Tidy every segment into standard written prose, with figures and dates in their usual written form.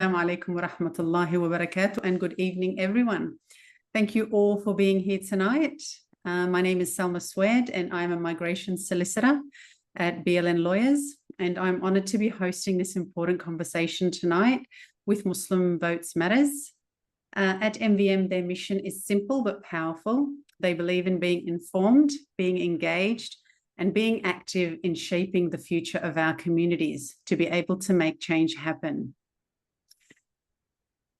Assalamu alaikum wa rahmatullahi wa barakatuh, and good evening, everyone. Thank you all for being here tonight. My name is Salma Soueid, and I'm a migration solicitor at BLN Lawyers, and I'm honoured to be hosting this important conversation tonight with Muslim Votes Matters. At MVM, their mission is simple but powerful. They believe in being informed, being engaged, and being active in shaping the future of our communities to be able to make change happen.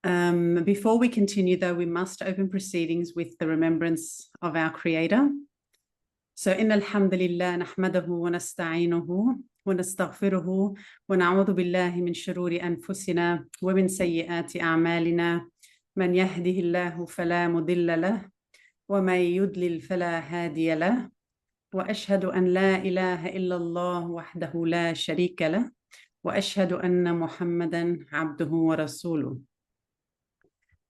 Before we continue, though, we must open proceedings with the remembrance of our Creator. So, إن الحمد لله نحمده ونستعينه ونستغفره ونعوذ بالله من شرور أنفسنا ومن سيئات أعمالنا من يهده الله فلا مضل له ومن يضلل فلا هادي له وأشهد أن لا إله إلا الله وحده لا شريك له وأشهد أن محمدا عبده ورسوله.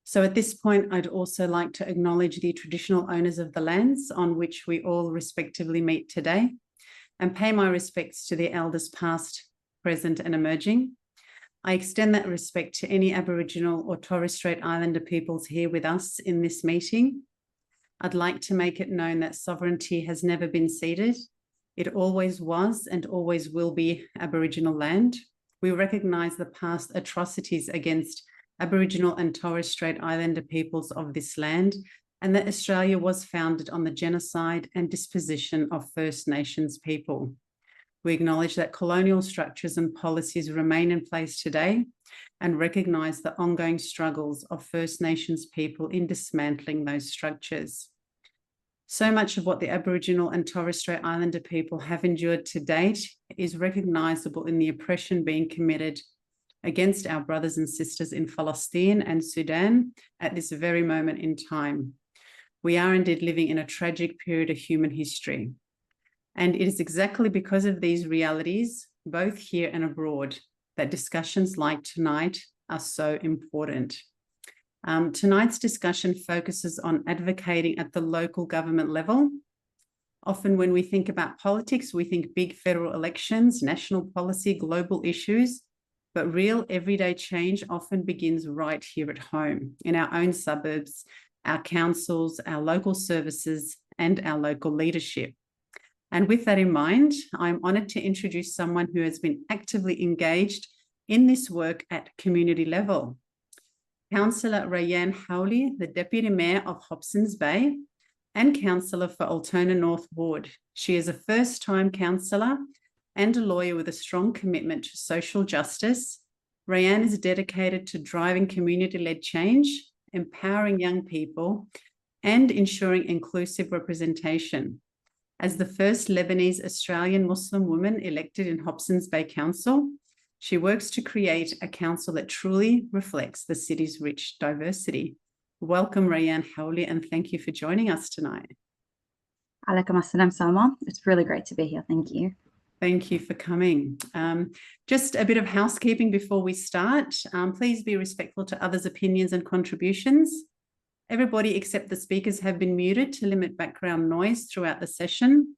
So at this point, I'd also like to acknowledge the traditional owners of the lands on which we all respectively meet today and pay my respects to the elders past, present and emerging. I extend that respect to any Aboriginal or Torres Strait Islander peoples here with us in this meeting. I'd like to make it known that sovereignty has never been ceded. It always was and always will be Aboriginal land. We recognise the past atrocities against Aboriginal and Torres Strait Islander peoples of this land, and that Australia was founded on the genocide and dispossession of First Nations people. We acknowledge that colonial structures and policies remain in place today and recognise the ongoing struggles of First Nations people in dismantling those structures. So much of what the Aboriginal and Torres Strait Islander people have endured to date is recognisable in the oppression being committed against our brothers and sisters in Palestine and Sudan at this very moment in time. We are indeed living in a tragic period of human history. And it is exactly because of these realities, both here and abroad, that discussions like tonight are so important. Tonight's discussion focuses on advocating at the local government level. Often when we think about politics, we think big federal elections, national policy, global issues, but real everyday change often begins right here at home, in our own suburbs, our councils, our local services, and our local leadership. And with that in mind, I'm honoured to introduce someone who has been actively engaged in this work at community level. Councillor Rayene Hawli, the Deputy Mayor of Hobson's Bay and Councillor for Altona North Ward. She is a first-time councillor and a lawyer with a strong commitment to social justice. Rayene is dedicated to driving community-led change, empowering young people, and ensuring inclusive representation. As the first Lebanese Australian Muslim woman elected in Hobson's Bay Council, she works to create a council that truly reflects the city's rich diversity. Welcome, Rayene Hawli, and thank you for joining us tonight. Alaikum assalam, Salma. It's really great to be here. Thank you. Thank you for coming. Just a bit of housekeeping before we start. Please be respectful to others' opinions and contributions. Everybody except the speakers have been muted to limit background noise throughout the session.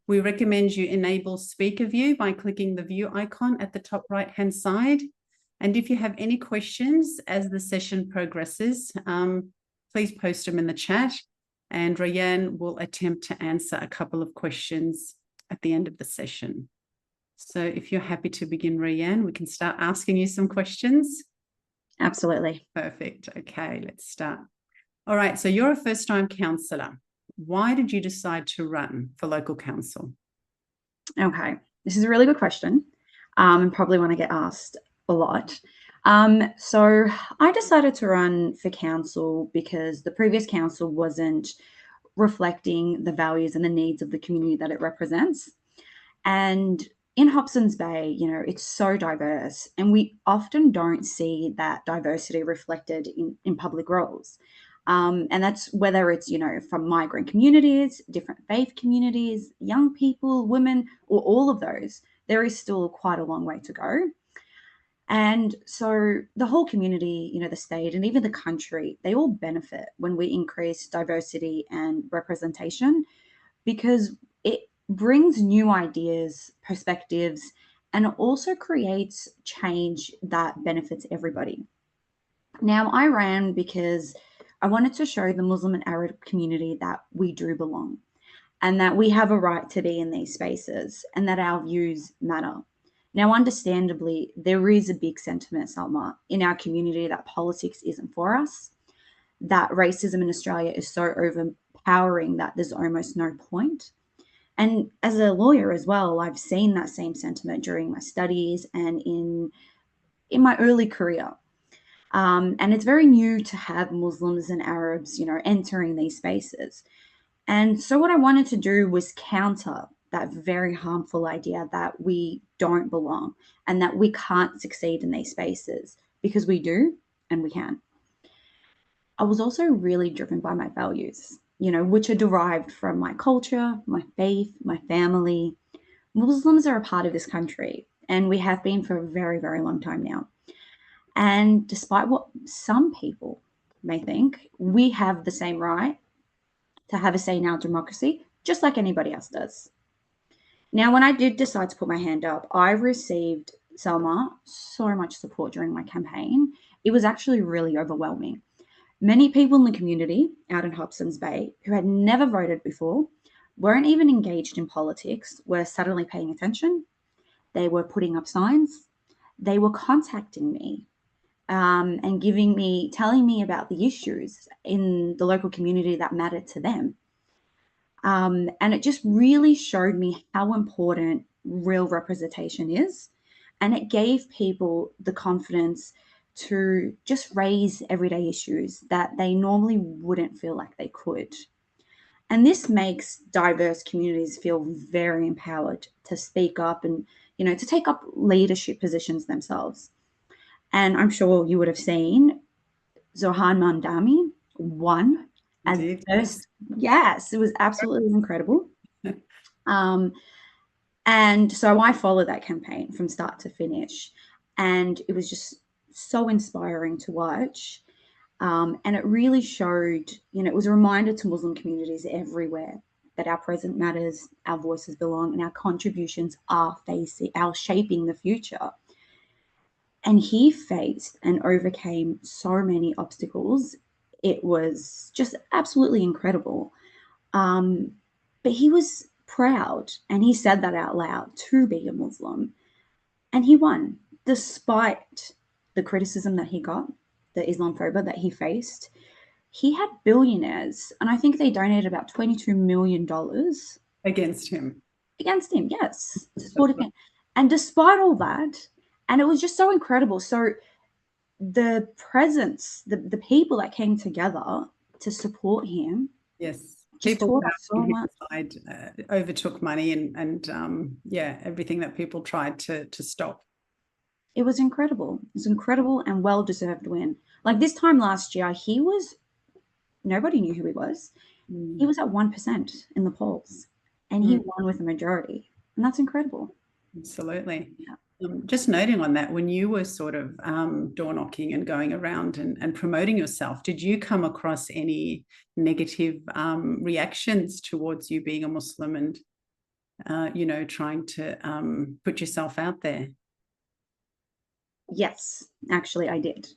We recommend you enable speaker view by clicking the view icon at the top right-hand side. And if you have any questions as the session progresses, please post them in the chat, and Rayene will attempt to answer a couple of questions at the end of the session. So if you're happy to begin, Rayene, we can start asking you some questions. Absolutely. Perfect. Okay, let's start. All right, so you're a first-time councillor. Why did you decide to run for local council? Okay, this is a really good question, and probably one I get asked a lot. So I decided to run for council because the previous council wasn't reflecting the values and the needs of the community that it represents. And in Hobson's Bay, you know, it's so diverse, and we often don't see that diversity reflected in public roles. And that's whether it's, you know, from migrant communities, different faith communities, young people, women, or all of those, there is still quite a long way to go. And so the whole community, you know, the state and even the country, they all benefit when we increase diversity and representation, because it brings new ideas, perspectives, and it also creates change that benefits everybody. Now, I ran because I wanted to show the Muslim and Arab community that we do belong and that we have a right to be in these spaces and that our views matter. Now, understandably, there is a big sentiment, Salma, in our community that politics isn't for us, that racism in Australia is so overpowering that there's almost no point. And as a lawyer as well, I've seen that same sentiment during my studies and in my early career. And it's very new to have Muslims and Arabs, entering these spaces. And so what I wanted to do was counter that very harmful idea that we don't belong and that we can't succeed in these spaces, because we do and we can. I was also really driven by my values, which are derived from my culture, my faith, my family. Muslims are a part of this country, and we have been for a very, very long time now. And despite what some people may think, we have the same right to have a say in our democracy, just like anybody else does. Now, when I did decide to put my hand up, I received, Selma, so much support during my campaign. It was actually really overwhelming. Many people in the community out in Hobson's Bay who had never voted before, weren't even engaged in politics, were suddenly paying attention. They were putting up signs. They were contacting me and telling me about the issues in the local community that mattered to them. And it just really showed me how important real representation is. And it gave people the confidence to just raise everyday issues that they normally wouldn't feel like they could. And this makes diverse communities feel very empowered to speak up and, to take up leadership positions themselves. And I'm sure you would have seen Zohan Mandami won as Indeed. first. Yes, it was absolutely incredible. And so I followed that campaign from start to finish. And it was just so inspiring to watch. And it really showed, it was a reminder to Muslim communities everywhere that our present matters, our voices belong, and our contributions are shaping the future. And he faced and overcame so many obstacles. It was just absolutely incredible. But he was proud, and he said that out loud, to be a Muslim. And he won, despite the criticism that he got, the Islamophobia that he faced. He had billionaires, and I think they donated about $22 million Against him. Against him, yes. To support him. And despite all that, and it was just so incredible. So the presence, the people that came together to support him. Yes. Just People taught us so much. side, overtook money and everything that people tried to stop. It was incredible. It was incredible and well-deserved win. Like this time last year, nobody knew who he was. He was at 1% in the polls, and he won with a majority. And that's incredible. Absolutely. Yeah. Just noting on that, when you were sort of door knocking and going around and promoting yourself, did you come across any negative reactions towards you being a Muslim and, trying to put yourself out there? Yes, actually, I did.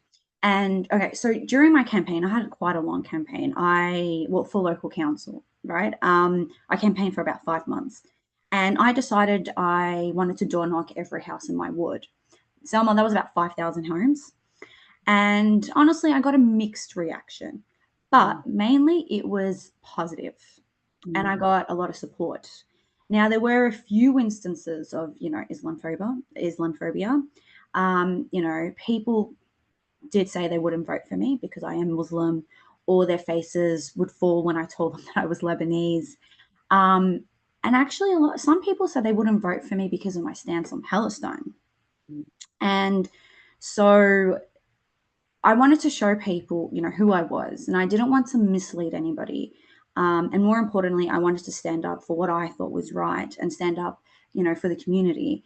And okay, so during my campaign, I had quite a long campaign. For local council, right? I campaigned for about 5 months. And I decided I wanted to door knock every house in my ward. Selma, that was about 5,000 homes. And honestly, I got a mixed reaction, but mainly it was positive. And I got a lot of support. Now, there were a few instances of, Islamophobia. People did say they wouldn't vote for me because I am Muslim, or their faces would fall when I told them that I was Lebanese. And actually, some people said they wouldn't vote for me because of my stance on Palestine. And so I wanted to show people, who I was, and I didn't want to mislead anybody. And more importantly, I wanted to stand up for what I thought was right and stand up, for the community,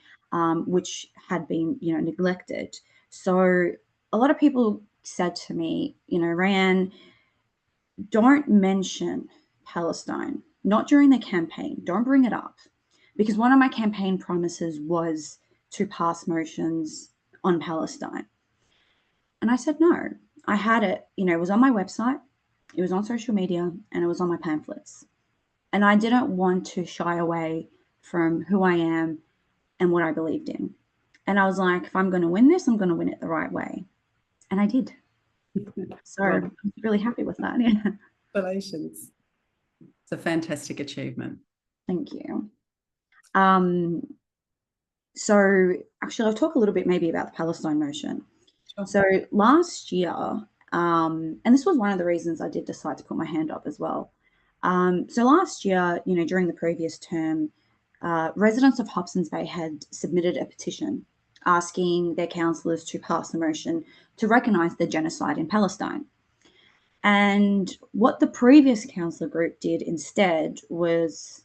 which had been, neglected. So a lot of people said to me, Rayene, don't mention Palestine, not during the campaign. Don't bring it up. Because one of my campaign promises was to pass motions on Palestine? And I said, no. I had it, it was on my website, it was on social media, and it was on my pamphlets. And I didn't want to shy away from who I am and what I believed in. And I was like, if I'm going to win this, I'm going to win it the right way. And I did. So Well, I'm really happy with that. Yeah. congratulations. It's a fantastic achievement. Thank you. So actually, I'll talk a little bit maybe about the Palestine motion. Sure. So last year, and this was one of the reasons I did decide to put my hand up as well. So last year, during the previous term, residents of Hobson's Bay had submitted a petition asking their councillors to pass a motion to recognise the genocide in Palestine. And what the previous councillor group did instead was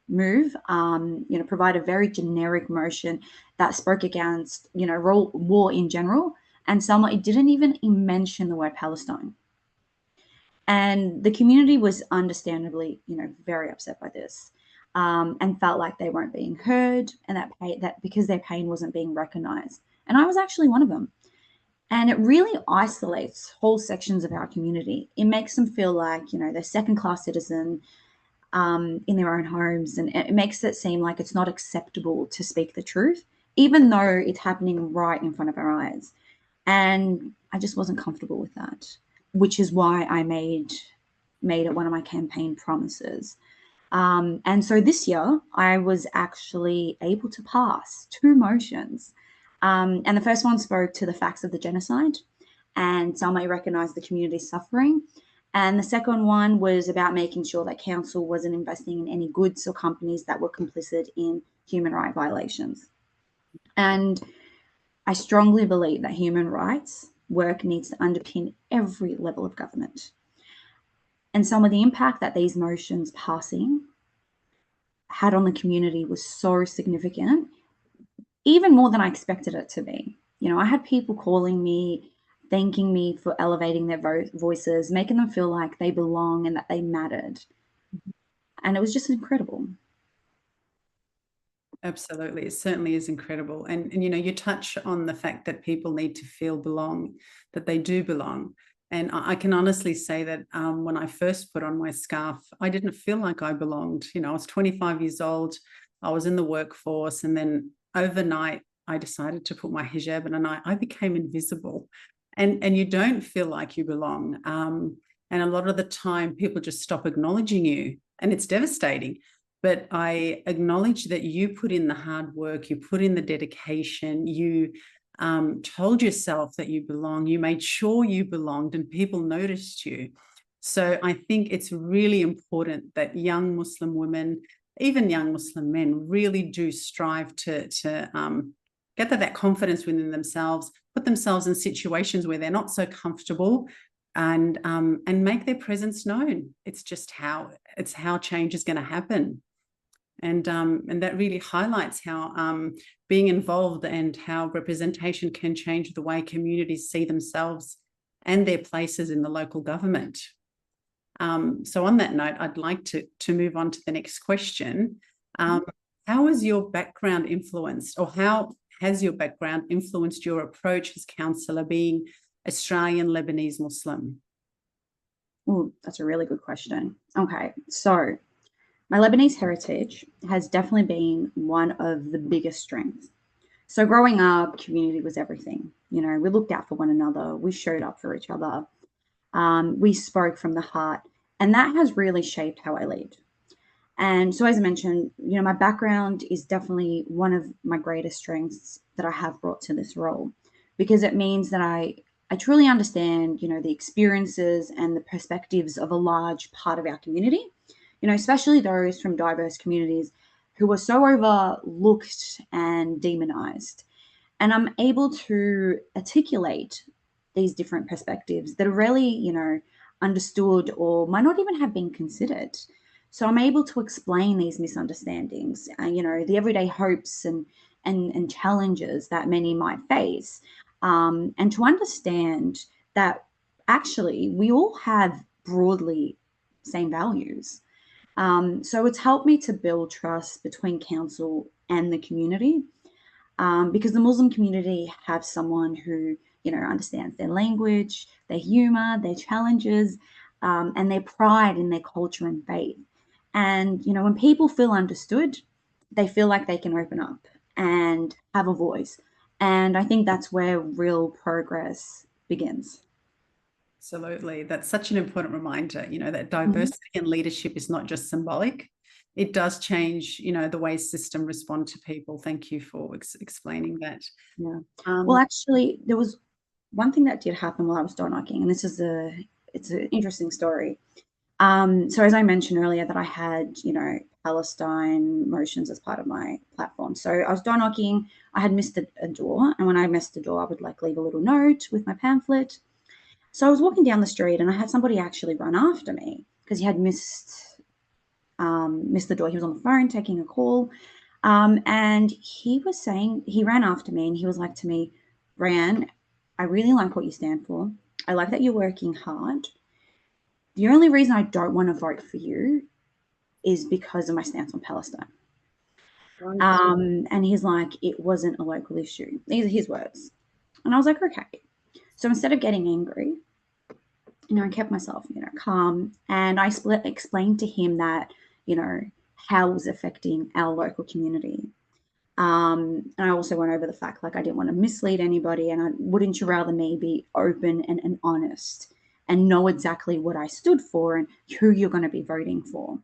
provide a very generic motion that spoke against, war in general. And it didn't even mention the word Palestine. And the community was understandably, very upset by this, and felt like they weren't being heard, and that because their pain wasn't being recognised. And I was actually one of them. And it really isolates whole sections of our community. It makes them feel like, they're second-class citizen in their own homes, and it makes it seem like it's not acceptable to speak the truth, even though it's happening right in front of our eyes. And I just wasn't comfortable with that, which is why I made it one of my campaign promises. And so this year, I was actually able to pass 2 motions. And the first one spoke to the facts of the genocide and Salma recognised the community's suffering. And the second one was about making sure that council wasn't investing in any goods or companies that were complicit in human rights violations. And I strongly believe that human rights work needs to underpin every level of government. And some of the impact that these motions passing had on the community was so significant, even more than I expected it to be. I had people calling me, thanking me for elevating their voices, making them feel like they belong and that they mattered. And it was just incredible. Absolutely. It certainly is incredible. And you touch on the fact that people need to feel belong, that they do belong. And I can honestly say that when I first put on my scarf, I didn't feel like I belonged. I was 25 years old. I was in the workforce. And then overnight, I decided to put my hijab on, and I became invisible. And you don't feel like you belong. And a lot of the time, people just stop acknowledging you. And it's devastating. But I acknowledge that you put in the hard work, you put in the dedication, you told yourself that you belong, you made sure you belonged, and people noticed you. So I think it's really important that young Muslim women, even young Muslim men, really do strive to get that confidence within themselves, put themselves in situations where they're not so comfortable, and make their presence known. It's just how change is going to happen. And that really highlights how being involved and how representation can change the way communities see themselves and their places in the local government. So on that note, I'd like to move on to the next question. How has your background influenced, or how has your background influenced your approach as councillor, being Australian Lebanese Muslim? Oh, that's a really good question. Okay, so my Lebanese heritage has definitely been one of the biggest strengths. So growing up, community was everything. We looked out for one another. We showed up for each other. We spoke from the heart. And that has really shaped how I lead. And so, as I mentioned, my background is definitely one of my greatest strengths that I have brought to this role, because it means that I truly understand, the experiences and the perspectives of a large part of our community, especially those from diverse communities who are so overlooked and demonized. And I'm able to articulate these different perspectives that are really, understood or might not even have been considered. So I'm able to explain these misunderstandings, the everyday hopes and challenges that many might face, and to understand that actually we all have broadly same values. So it's helped me to build trust between council and the community. because the Muslim community have someone who, you know, understands their language, their humor, their challenges, and their pride in their culture and faith. And, you know, when people feel understood, they feel like they can open up and have a voice. And I think that's where real progress begins. Absolutely. That's such an important reminder, you know, that diversity and leadership is not just symbolic. It does change, you know, the way systems respond to people. Thank you for explaining that. Yeah. Well, actually, there was one thing that did happen while I was door knocking, and it's an interesting story. So as I mentioned earlier, that I had, you know, Palestine motions as part of my platform. So I was door knocking. I had missed a door, and when I missed the door, I would like leave a little note with my pamphlet. So I was walking down the street, and I had somebody actually run after me because he had missed the door. He was on the phone taking a call, and he ran after me, and he was like to me, "Rayene, I really like what you stand for. I like that you're working hard. The only reason I don't want to vote for you is because of my stance on Palestine." And he's like, "It wasn't a local issue." These are his words. And I was like, okay. So instead of getting angry, you know, I kept myself, you know, calm. And I explained to him that, you know, how it was affecting our local community. And I also went over the fact, like, I didn't want to mislead anybody. And wouldn't you rather me be open and honest and know exactly what I stood for and who you're going to be voting for?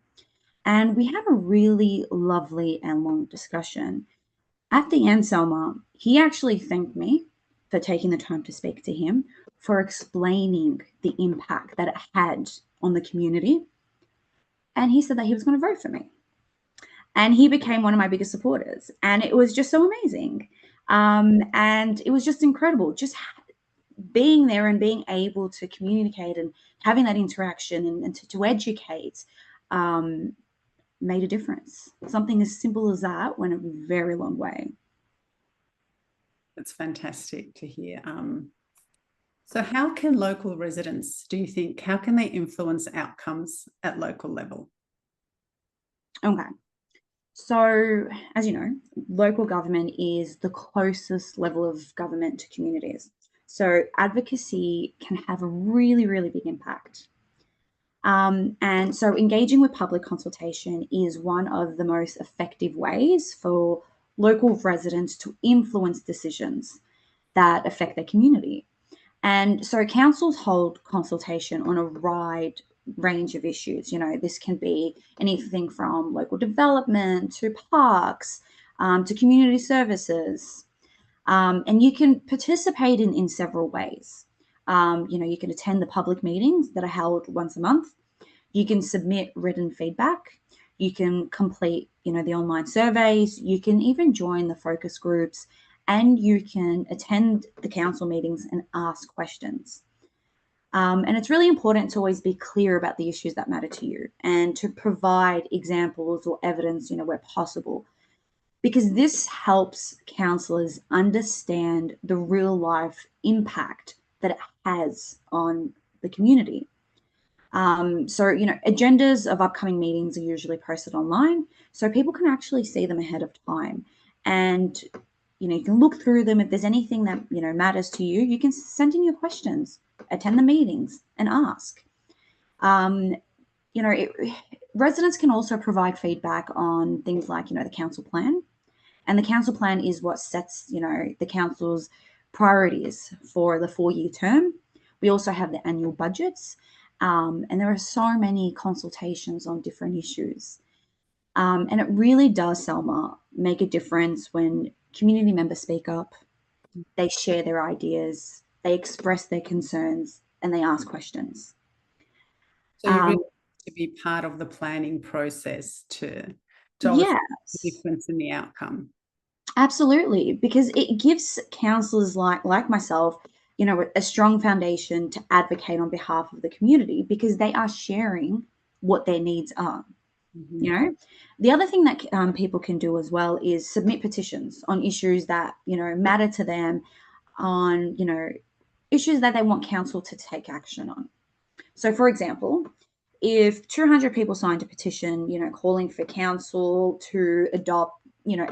And we had a really lovely and long discussion. At the end, Selma, he actually thanked me for taking the time to speak to him, for explaining the impact that it had on the community. And he said that he was going to vote for me. And he became one of my biggest supporters. And it was just so amazing. And it was just incredible. Just being there and being able to communicate and having that interaction and to educate made a difference. Something as simple as that went a very long way. That's fantastic to hear. So how can local residents, do you think, how can they influence outcomes at local level? Okay. So, as you know, local government is the closest level of government to communities. So, advocacy can have a really, really big impact. And so, engaging with public consultation is one of the most effective ways for local residents to influence decisions that affect their community. And so, councils hold consultation on a wide range of issues. You know, this can be anything from local development to parks to community services. And you can participate in several ways. You know, you can attend the public meetings that are held once a month. You can submit written feedback. You can complete, you know, the online surveys. You can even join the focus groups, and you can attend the council meetings and ask questions. And it's really important to always be clear about the issues that matter to you and to provide examples or evidence, you know, where possible, because this helps councillors understand the real life impact that it has on the community. So, you know, agendas of upcoming meetings are usually posted online so people can actually see them ahead of time. And, you know, you can look through them. If there's anything that, you know, matters to you, you can send in your questions, attend the meetings and ask. You know, residents can also provide feedback on things like, you know, the council plan. And the council plan is what sets, you know, the council's priorities for the 4-year term. We also have the annual budgets. And there are so many consultations on different issues. And it really does, Selma, make a difference when community members speak up, they share their ideas, they express their concerns, and they ask questions. So you really need to be part of the planning process to Yes, make a difference in the outcome. absolutely, because it gives councillors like myself, you know, a strong foundation to advocate on behalf of the community because they are sharing what their needs are. You know, the other thing that people can do as well is submit petitions on issues that, you know, matter to them, on, you know, issues that they want council to take action on. So, for example, if 200 people signed a petition, you know, calling for council to adopt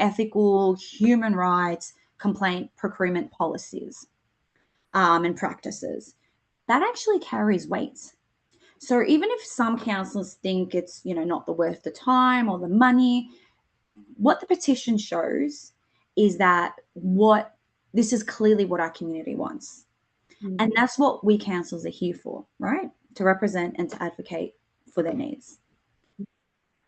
ethical, human rights, complaint procurement policies and practices. That actually carries weight. So even if some councillors think it's, not the worth the time or the money, what the petition shows is that this is clearly what our community wants. Mm-hmm. And that's what we councillors are here for, right? To represent and to advocate for their needs.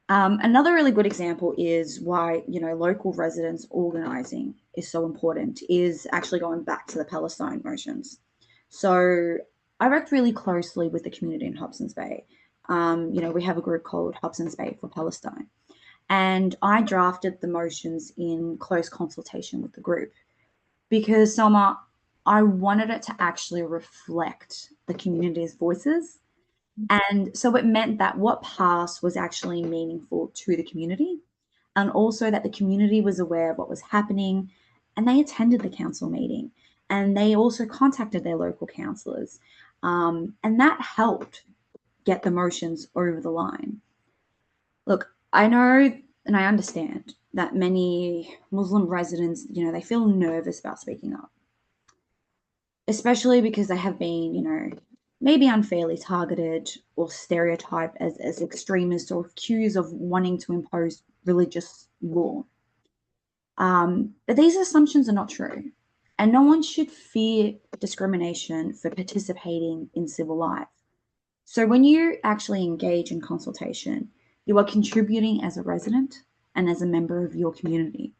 Another really good example is why, local residents organising is so important, is actually going back to the Palestine motions. So I worked really closely with the community in Hobson's Bay. We have a group called Hobson's Bay for Palestine. And I drafted the motions in close consultation with the group because, Selma, I wanted it to actually reflect the community's voices. And so it meant that what passed was actually meaningful to the community, and also that the community was aware of what was happening, and they attended the council meeting, and they also contacted their local councillors. And that helped get the motions over the line. Look, I know and I understand that many Muslim residents, they feel nervous about speaking up, especially because they have been, maybe unfairly targeted or stereotyped as extremists or accused of wanting to impose religious law. But these assumptions are not true, and no one should fear discrimination for participating in civil life. So when you actually engage in consultation, you are contributing as a resident and as a member of your community.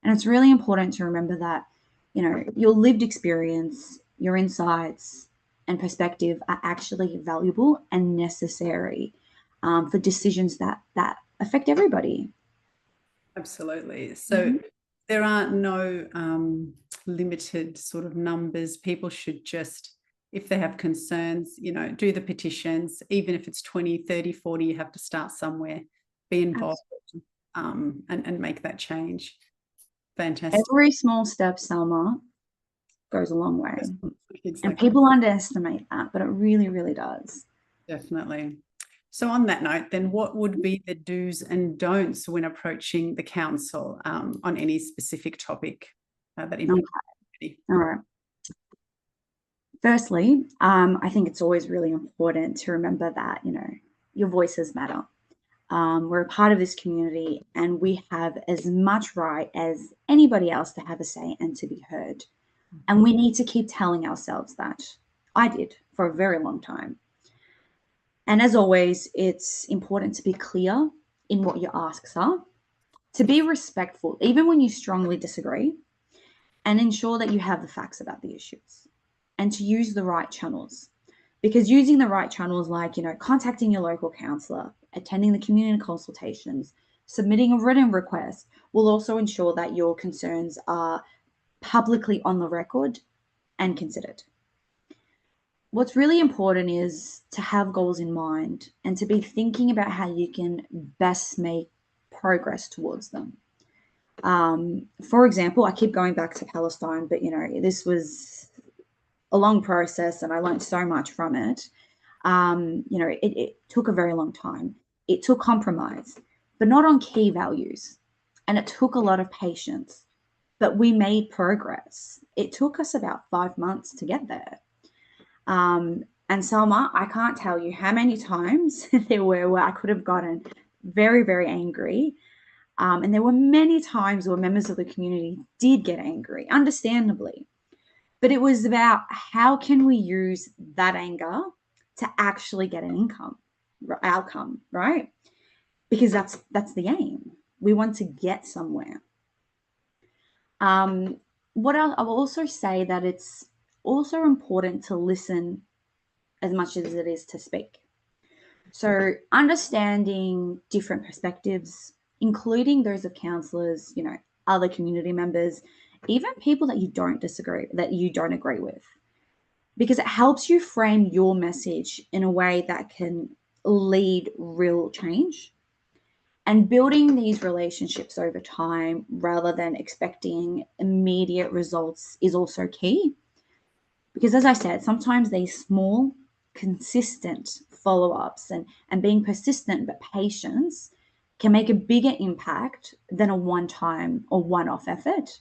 And it's really important to remember that, your lived experience, your insights and perspective are actually valuable and necessary for decisions that affect everybody. Absolutely. So there are no limited sort of numbers. People should just, if they have concerns, do the petitions. Even if it's 20, 30, 40, you have to start somewhere, be involved and make that change. Fantastic. Every small step, Salma, goes a long way. Exactly. And people underestimate that, but it really, really does. Definitely. So on that note, then what would be the do's and don'ts when approaching the council on any specific topic that impacts the community? All right. Firstly, I think it's always really important to remember that, your voices matter. We're a part of this community and we have as much right as anybody else to have a say and to be heard. And we need to keep telling ourselves that. I did for a very long time. And as always, it's important to be clear in what your asks are, to be respectful, even when you strongly disagree, and ensure that you have the facts about the issues, and to use the right channels. Because using the right channels like, contacting your local councillor, attending the community consultations, submitting a written request will also ensure that your concerns are publicly on the record and considered. What's really important is to have goals in mind and to be thinking about how you can best make progress towards them. For example, I keep going back to Palestine, but this was a long process and I learned so much from it. It took a very long time. It took compromise, but not on key values. And it took a lot of patience, but we made progress. It took us about 5 months to get there. And Salma, I can't tell you how many times there were where I could have gotten very, very angry. And there were many times where members of the community did get angry, understandably. But it was about how can we use that anger to actually get an outcome, right? Because that's the aim. We want to get somewhere. What else? I will also say that it's also important to listen as much as it is to speak. So understanding different perspectives, including those of councillors, other community members, even people that you don't agree with, because it helps you frame your message in a way that can lead real change. And building these relationships over time rather than expecting immediate results is also key. Because as I said, sometimes these small, consistent follow-ups and being persistent but patience can make a bigger impact than a one-time or one-off effort.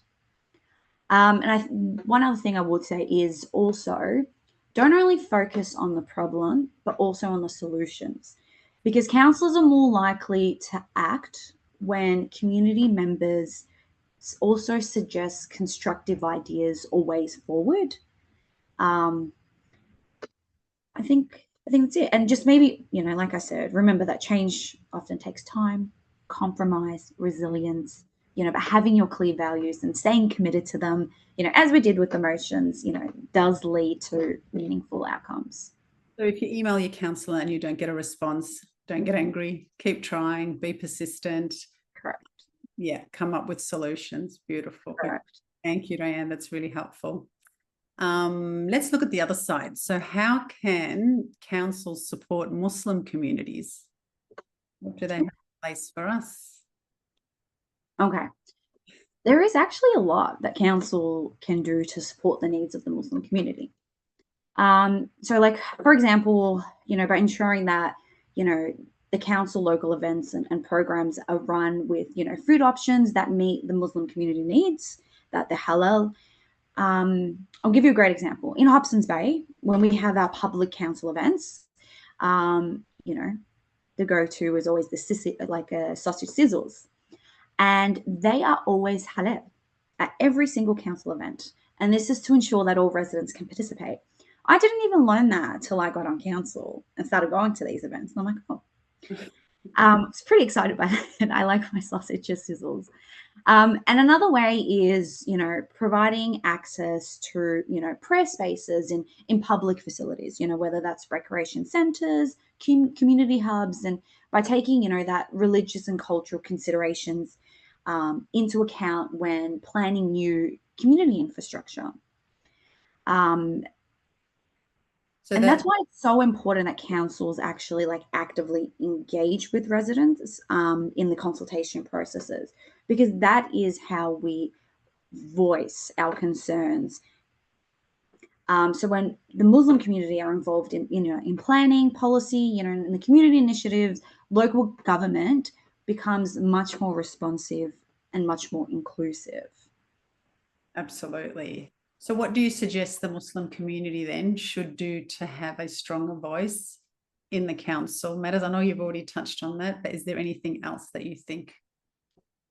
And one other thing I would say is also don't only focus on the problem, but also on the solutions, because councillors are more likely to act when community members also suggest constructive ideas or ways forward. I think that's it. And just maybe, like I said, remember that change often takes time, compromise, resilience, but having your clear values and staying committed to them, as we did with the motions, does lead to meaningful outcomes. So if you email your counsellor and you don't get a response, don't get angry, keep trying, be persistent. Correct. Yeah, come up with solutions. Beautiful. Correct. Thank you, Rayene. That's really helpful. Let's look at the other side. So how can councils support Muslim communities? What do they have in place for us? Okay. There is actually a lot that council can do to support the needs of the Muslim community. So like, for example, by ensuring that, the council local events and programs are run with, food options that meet the Muslim community needs, that they're halal. I'll give you a great example. In Hobson's Bay, when we have our public council events, the go-to is always the sausage sizzles. And they are always halal at every single council event. And this is to ensure that all residents can participate. I didn't even learn that till I got on council and started going to these events. And I'm like, oh. I was pretty excited by that. I like my sausage sizzles. And another way is, providing access to, prayer spaces in public facilities, whether that's recreation centres, community hubs, and by taking, that religious and cultural considerations into account when planning new community infrastructure. And that's why it's so important that councils actually actively engage with residents in the consultation processes, because that is how we voice our concerns. So when the Muslim community are involved in planning, policy, in the community initiatives, local government becomes much more responsive and much more inclusive. Absolutely. So what do you suggest the Muslim community then should do to have a stronger voice in the council matters? I know you've already touched on that, but is there anything else that you think?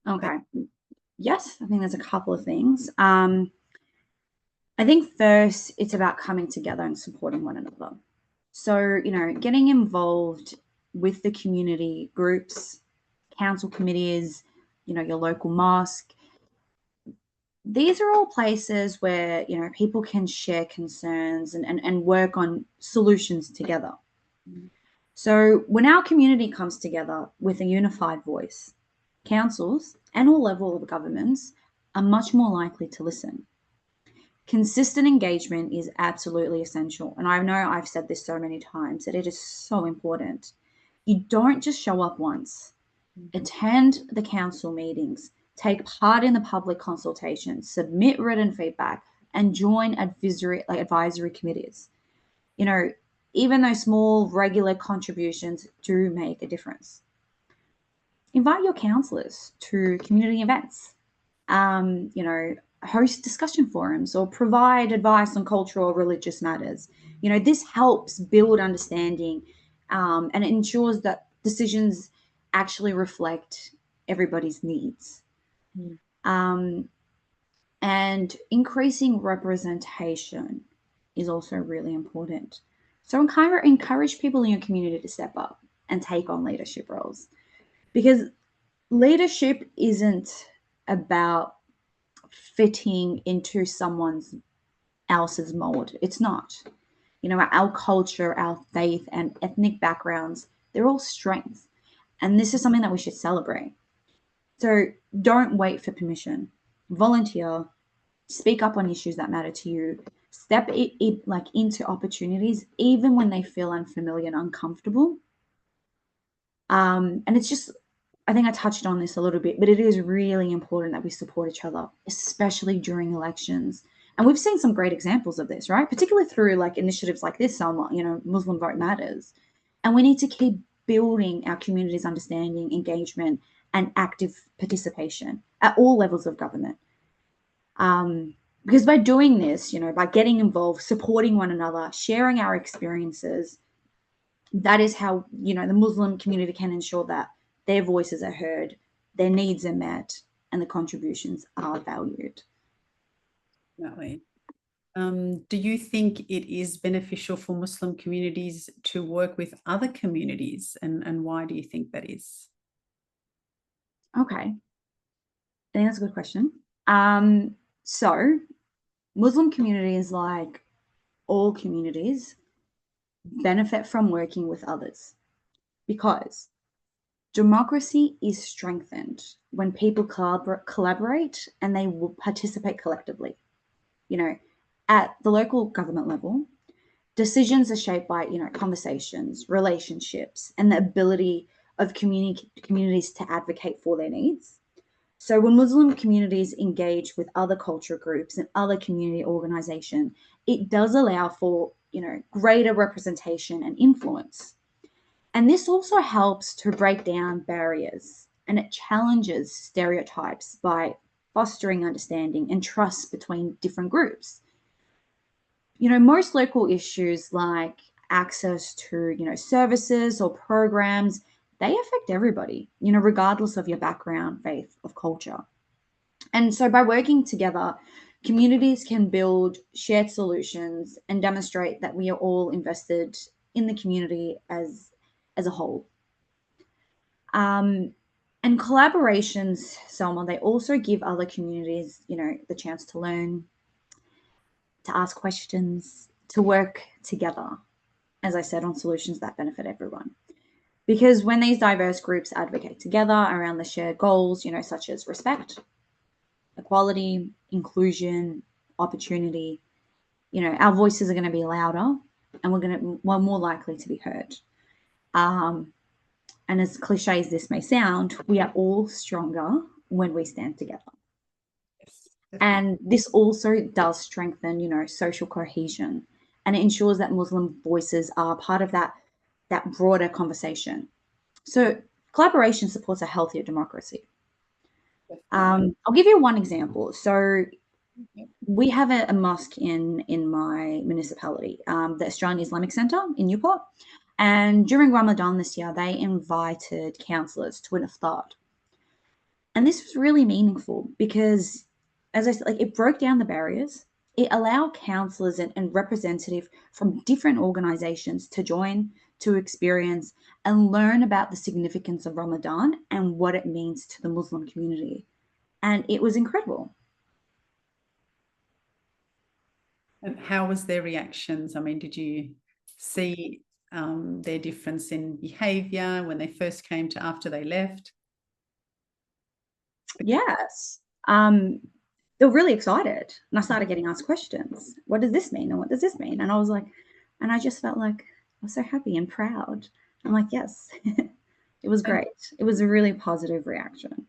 Okay. Yes, I think there's a couple of things. I think first, it's about coming together and supporting one another. So, getting involved with the community groups, council committees, your local mosque. These are all places where, people can share concerns and work on solutions together. So when our community comes together with a unified voice, councils and all levels of governments are much more likely to listen. Consistent engagement is absolutely essential. And I know I've said this so many times that it is so important. You don't just show up once. Attend the council meetings, take part in the public consultations, submit written feedback, and join advisory committees. Even those small, regular contributions do make a difference. Invite your councillors to community events, host discussion forums, or provide advice on cultural or religious matters. This helps build understanding and it ensures that decisions actually reflect everybody's needs. And increasing representation is also really important. So encourage people in your community to step up and take on leadership roles, because leadership isn't about fitting into someone else's mold. It's not. Our culture, our faith, and ethnic backgrounds, they're all strengths. And this is something that we should celebrate. So don't wait for permission. Volunteer, speak up on issues that matter to you, step into opportunities, even when they feel unfamiliar and uncomfortable. And it's just, I think I touched on this a little bit, but it is really important that we support each other, especially during elections. And we've seen some great examples of this, right? Particularly through initiatives like this, Salma, Muslim Vote Matters. And we need to keep building our community's understanding, engagement, and active participation at all levels of government. Because by doing this, by getting involved, supporting one another, sharing our experiences, that is how, the Muslim community can ensure that their voices are heard, their needs are met, and the contributions are valued. Definitely. Do you think it is beneficial for Muslim communities to work with other communities, and why do you think that is? Okay, I think that's a good question. So Muslim communities, like all communities, benefit from working with others because democracy is strengthened when people collaborate and they will participate collectively. At the local government level, decisions are shaped by, conversations, relationships, and the ability of communities to advocate for their needs. So when Muslim communities engage with other culture groups and other community organizations, it does allow for, greater representation and influence. And this also helps to break down barriers, and it challenges stereotypes by fostering understanding and trust between different groups. Most local issues like access to, services or programs, they affect everybody, regardless of your background, faith, or culture. And so by working together, communities can build shared solutions and demonstrate that we are all invested in the community as a whole. And collaborations, Selma, they also give other communities, the chance to learn, to ask questions, to work together, as I said, on solutions that benefit everyone. Because when these diverse groups advocate together around the shared goals, such as respect, equality, inclusion, opportunity, our voices are going to be louder and we're more likely to be heard. And as cliche as this may sound, we are all stronger when we stand together. Yes, and this also does strengthen, social cohesion, and it ensures that Muslim voices are part of that broader conversation. So collaboration supports a healthier democracy. I'll give you one example. So we have a mosque in my municipality, the Australian Islamic Centre in Newport. And during Ramadan this year, they invited councillors to an iftar. And this was really meaningful because, as I said, it broke down the barriers. It allowed councillors and representatives from different organisations to join, to experience, and learn about the significance of Ramadan and what it means to the Muslim community. And it was incredible. And how was their reactions? I mean, did you see their difference in behaviour when they first came to after they left? Yes. They were really excited. And I started getting asked questions. What does this mean? And what does this mean? And I just felt like I was so happy and proud. I'm like, yes, it was great. It was a really positive reaction.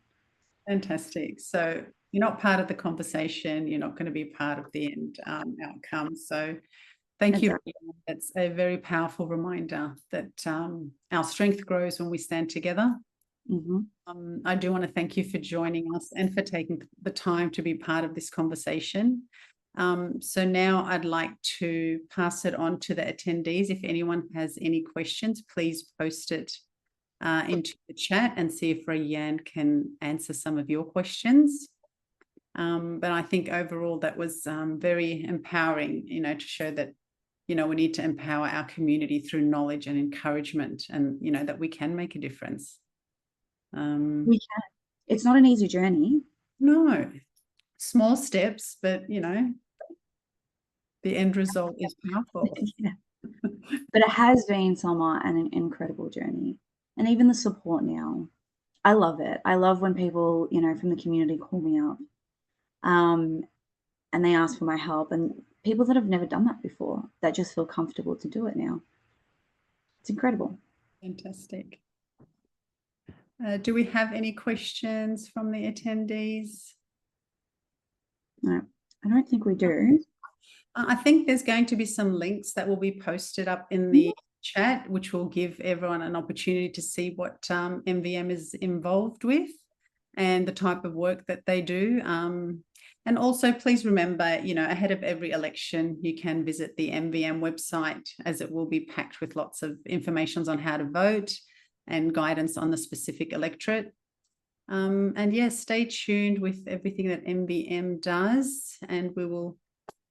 Fantastic. So you're not part of the conversation. You're not going to be part of the end outcome. So thank you. That's a very powerful reminder that our strength grows when we stand together. Mm-hmm. I do want to thank you for joining us and for taking the time to be part of this conversation. So now I'd like to pass it on to the attendees. If anyone has any questions, please post it into the chat and see if Rayene can answer some of your questions. But I think overall that was very empowering, to show that, we need to empower our community through knowledge and encouragement, and, that we can make a difference. We can. It's not an easy journey. No, small steps, but, the end result is powerful. Yeah. But it has been, Salma, an incredible journey. And even the support now, I love it. I love when people, from the community call me up and they ask for my help, and people that have never done that before, that just feel comfortable to do it now. It's incredible. Fantastic. Do we have any questions from the attendees? No, I don't think we do. I think there's going to be some links that will be posted up in the chat, which will give everyone an opportunity to see what MVM is involved with and the type of work that they do. And also, please remember, you know, ahead of every election, you can visit the MVM website, as it will be packed with lots of information on how to vote and guidance on the specific electorate. And yes, stay tuned with everything that MVM does, and we will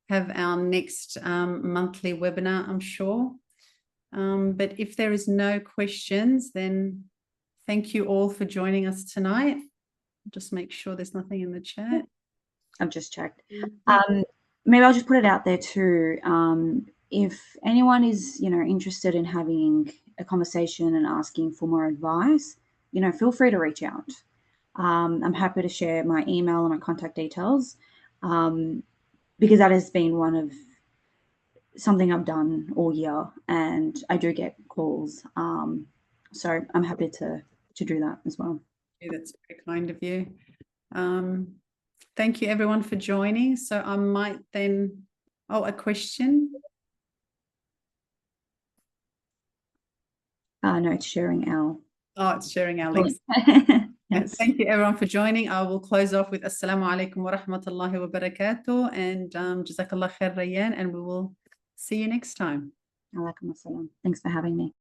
have our next monthly webinar, I'm sure. But if there is no questions, then thank you all for joining us tonight. Just make sure there's nothing in the chat. I've just checked. Maybe I'll just put it out there too. If anyone is, you know, interested in having a conversation and asking for more advice, you know, feel free to reach out. I'm happy to share my email and my contact details, because that has been something I've done all year, and I do get calls. So I'm happy to do that as well. Yeah, that's very kind of you. Thank you everyone for joining. So I might then, a question. No, it's sharing our. Oh, it's sharing our links. Yes. Thank you everyone for joining. I will close off with Assalamu alaikum wa rahmatullahi wa barakatuh, and Jazakallah khair, Rayene, and we will see you next time. Alaikum assalam. Thanks for having me.